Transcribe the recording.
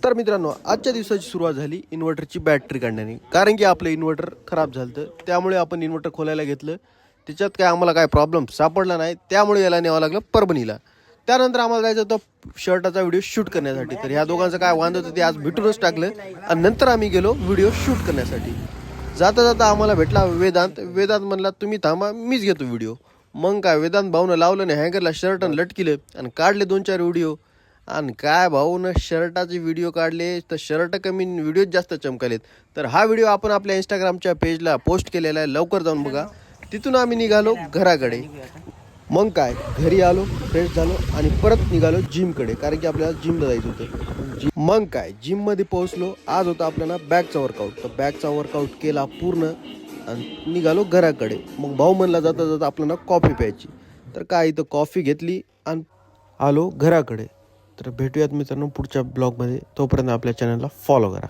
तर मित्रांनो, आजच्या दिवसाची सुरुवात झाली इन्व्हर्टरची बॅटरी काढण्याने. कारण की आपलं इन्व्हर्टर खराब झालं, त्यामुळे आपण इन्व्हर्टर खोलायला घेतलं. त्याच्यात काय आम्हाला काय प्रॉब्लेम सापडला नाही, त्यामुळे याला न्यावं लागलं परभणीला. त्यानंतर आम्हाला जायचं होतं शर्टाचा व्हिडिओ शूट करण्यासाठी. तर ह्या दोघांचं काय वांद होतं ते आज भेटूनच टाकलं आणि नंतर आम्ही गेलो व्हिडिओ शूट करण्यासाठी. जाता जाता आम्हाला भेटला वेदांत. वेदांत म्हणला तुम्ही थांबा, मीच घेतो व्हिडिओ. मग काय वेदांत भाऊनं लावलं नाही हँगरला शर्ट आणि लटकिलं आणि काढले 2-4 व्हिडिओ. आणि काय भाऊनं शर्टाचे व्हिडिओ काढले तर शर्ट कमी व्हिडिओ जास्त चमकालेत. तर हा व्हिडिओ आपण आपल्या इंस्टाग्रामच्या पेजला पोस्ट केलेला आहे, लवकर जाऊन बघा. तिथून आम्ही निघालो घराकडे. मग काय घरी आलो, फ्रेश झालो आणि परत निघालो जिमकडे, कारण की आपल्याला जिमला जायचं होतं. मग काय जिममध्ये पोहोचलो. आज होता आपल्याला बॅकचा वर्कआउट. तर बॅकचा वर्कआउट केला पूर्ण आणि निघालो घराकडे. मग भाऊ म्हणला जाता जाता आपल्याला कॉफी प्यायची. तर काय इथं कॉफी घेतली आणि आलो घराकडे. तर भेटूयात मित्रांनो पुढच्या ब्लॉगमध्ये. तोपर्यंत आपल्या चॅनलला फॉलो करा.